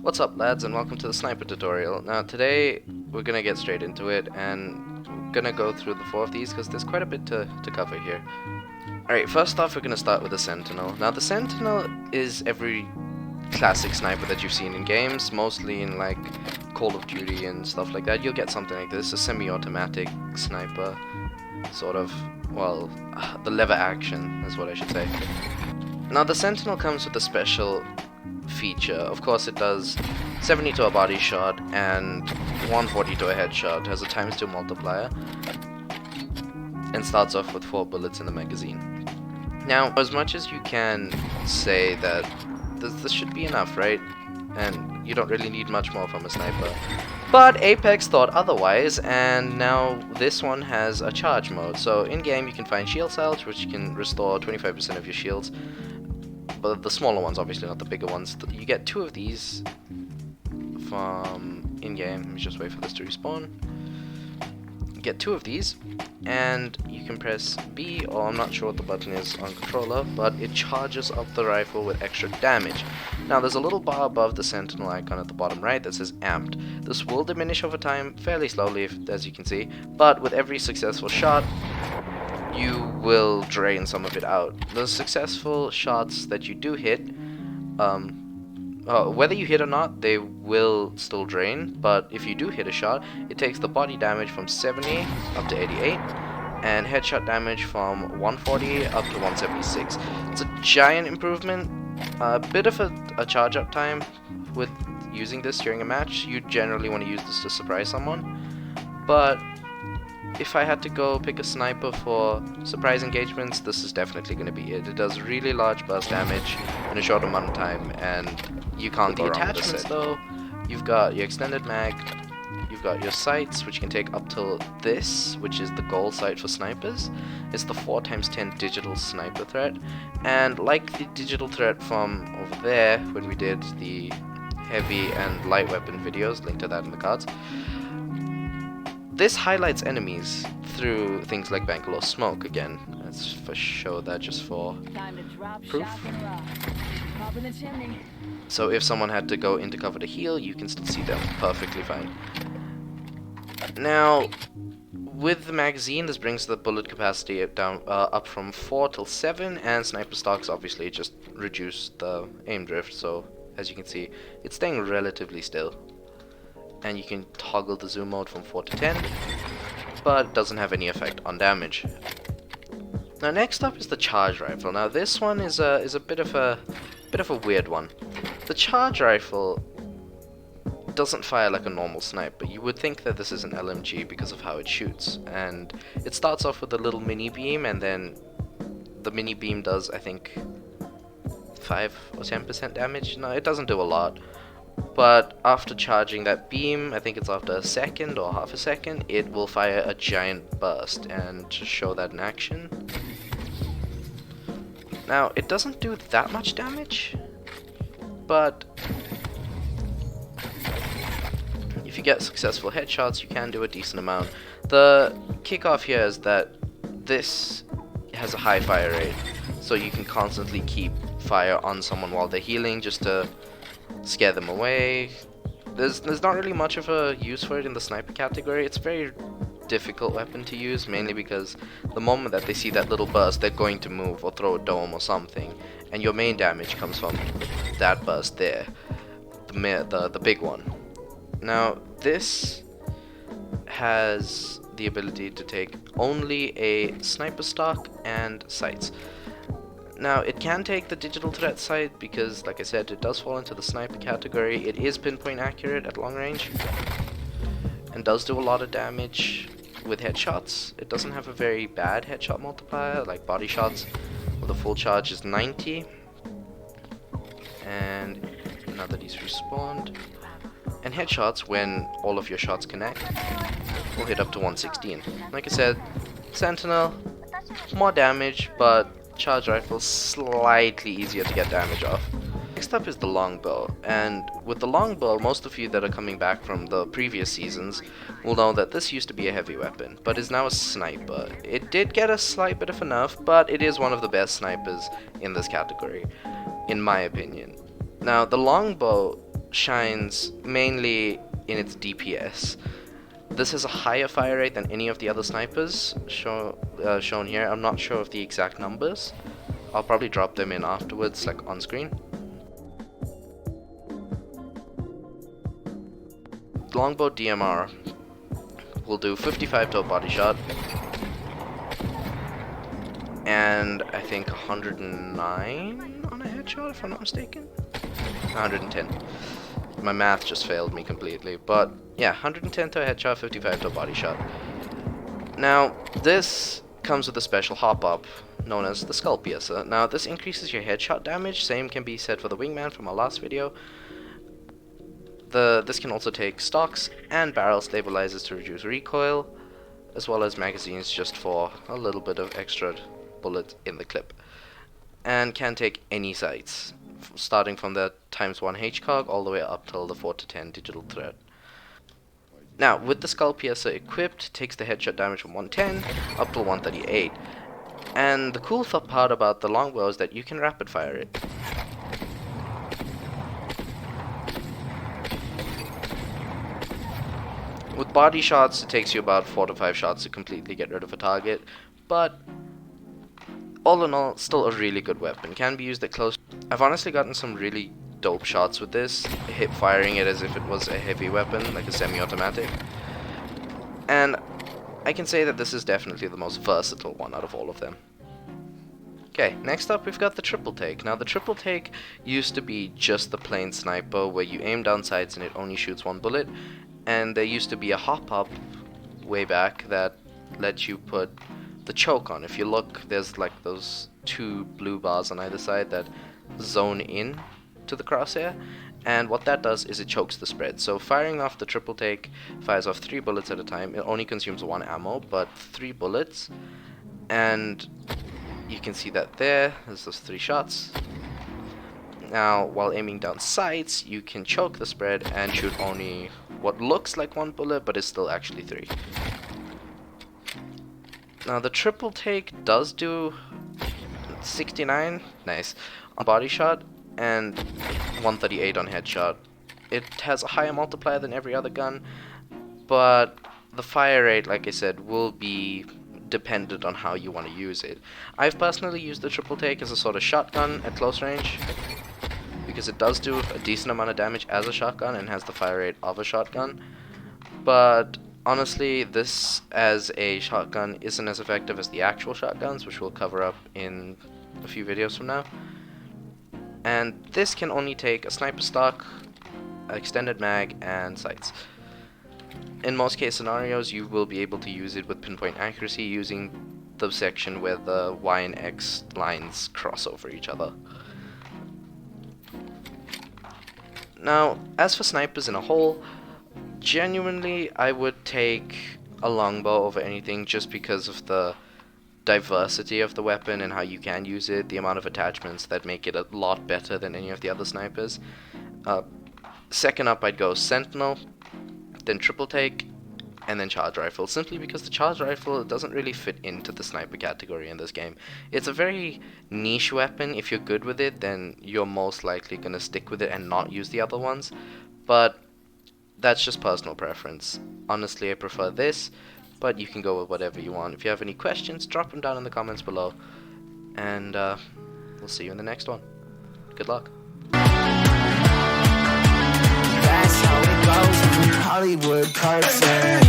What's up, lads, and welcome to the sniper tutorial. Now today we're gonna get straight into it, and we're gonna go through the 4 of these because there's quite a bit to cover here. Alright, first off we're gonna start with the Sentinel. Now the Sentinel is every classic sniper that you've seen in games, mostly in like Call of Duty and stuff like that. You'll get something like this, a semi-automatic sniper, sort of, well, the lever action is what I should say. Now the Sentinel comes with a special feature. Of course it does 70 to a body shot and 140 to a headshot. It has a ×2 multiplier and starts off with 4 bullets in the magazine. Now, as much as you can say that this should be enough, right? And you don't really need much more from a sniper. But Apex thought otherwise, and now this one has a charge mode. So in-game you can find shield cells, which can restore 25% of your shields. But the smaller ones, obviously, not the bigger ones. You get 2 of these from in-game. Let me just wait for this to respawn. You get 2 of these, and you can press B, or I'm not sure what the button is on controller, but it charges up the rifle with extra damage. Now there's a little bar above the Sentinel icon at the bottom right that says amped. This will diminish over time, fairly slowly, as you can see, but with every successful shot, you will drain some of it out. The successful shots that you do hit, whether you hit or not, they will still drain, but if you do hit a shot, it takes the body damage from 70 up to 88, and headshot damage from 140 up to 176. It's a giant improvement, a bit of a charge up time with using this during a match. You generally want to use this to surprise someone, but if I had to go pick a sniper for surprise engagements, this is definitely going to be it. It does really large burst damage in a short amount of time, and you can't go wrong with this. Attachments though, you've got your extended mag, you've got your sights, which can take up till this, which is the goal sight for snipers. It's the 4x10 digital sniper threat, and like the digital threat from over there when we did the heavy and light weapon videos, link to that in the cards, this highlights enemies through things like Bangalore smoke. Again, let's for show that just for proof. So if someone had to go into cover to heal, you can still see them perfectly fine. Now, with the magazine, this brings the bullet capacity down up from 4 till 7, and sniper stocks obviously just reduce the aim drift. So as you can see, it's staying relatively still. And you can toggle the zoom mode from 4 to 10, but it doesn't have any effect on damage. Now next up is the charge rifle. Now this one is a bit of a weird one. The charge rifle doesn't fire like a normal sniper. You would think that this is an LMG because of how it shoots, and it starts off with a little mini beam, and then the mini beam does, I think, 5 or 10% damage. No, it doesn't do a lot. But after charging that beam, I think it's after a second or half a second, it will fire a giant burst. And to show that in action, now it doesn't do that much damage, but if you get successful headshots, you can do a decent amount. The kickoff here is that this has a high fire rate, so you can constantly keep fire on someone while they're healing just to scare them away. There's not really much of a use for it in the sniper category. It's a very difficult weapon to use, mainly because the moment that they see that little burst, they're going to move or throw a dome or something, and your main damage comes from that burst there, the big one. Now this has the ability to take only a sniper stock and sights. Now, it can take the digital threat sight because, like I said, it does fall into the sniper category. It is pinpoint accurate at long range and does do a lot of damage with headshots. It doesn't have a very bad headshot multiplier, like body shots, where the full charge is 90. And now that he's respawned, and headshots, when all of your shots connect, will hit up to 116. Like I said, Sentinel, more damage, but charge rifle slightly easier to get damage off. Next up is the longbow, and with the longbow, most of you that are coming back from the previous seasons will know that this used to be a heavy weapon, but is now a sniper. It did get a slight bit of a nerf, but it is one of the best snipers in this category, in my opinion. Now, the longbow shines mainly in its DPS. This has a higher fire rate than any of the other snipers shown here. I'm not sure of the exact numbers. I'll probably drop them in afterwards, like on screen. Longbow DMR will do 55 to a body shot, and I think 109 on a headshot, if I'm not mistaken. 110. My math just failed me completely, but yeah, 110 to a headshot, 55 to a body shot. Now, this comes with a special hop-up known as the Skull Piercer. Now, this increases your headshot damage. Same can be said for the Wingman from our last video. This can also take stocks and barrel stabilizers to reduce recoil, as well as magazines just for a little bit of extra bullet in the clip. And can take any sights, starting from the ×1 HCOG all the way up till the 4-10 digital threat. Now, with the Skull Piercer equipped, takes the headshot damage from 110 up to 138. And the cool part about the longbow is that you can rapid fire it. With body shots, it takes you about 4 to 5 shots to completely get rid of a target, but all in all, still a really good weapon. Can be used at close. I've honestly gotten some really dope shots with this, hip firing it as if it was a heavy weapon, like a semi-automatic. And I can say that this is definitely the most versatile one out of all of them. Okay, next up we've got the triple take. Now the triple take used to be just the plain sniper where you aim down sights and it only shoots one bullet, and there used to be a hop-up way back that lets you put the choke on. If you look, there's like those 2 blue bars on either side that zone in to the crosshair, and what that does is it chokes the spread. So firing off the triple take fires off 3 bullets at a time. It only consumes 1 ammo, but 3 bullets, and you can see that there's those 3 shots. Now, while aiming down sights, you can choke the spread and shoot only what looks like 1 bullet, but is still actually 3. Now, the triple take does do 69, nice, on body shot, and 138 on headshot. It has a higher multiplier than every other gun, but the fire rate, like I said, will be dependent on how you want to use it. I've personally used the triple take as a sort of shotgun at close range, because it does do a decent amount of damage as a shotgun and has the fire rate of a shotgun, but honestly, this as a shotgun isn't as effective as the actual shotguns, which we'll cover up in a few videos from now. And this can only take a sniper stock, extended mag, and sights. In most case scenarios, you will be able to use it with pinpoint accuracy using the section where the Y and X lines cross over each other. Now, as for snipers in a whole, genuinely, I would take a longbow over anything just because of the diversity of the weapon and how you can use it, the amount of attachments that make it a lot better than any of the other snipers. Second up, I'd go Sentinel, then triple take, and then charge rifle, simply because the charge rifle doesn't really fit into the sniper category in this game. It's a very niche weapon. If you're good with it, then you're most likely gonna stick with it and not use the other ones, but that's just personal preference. Honestly, I prefer this, but you can go with whatever you want. If you have any questions, drop them down in the comments below, and we'll see you in the next one. Good luck. That's how it goes in Hollywood cartoons.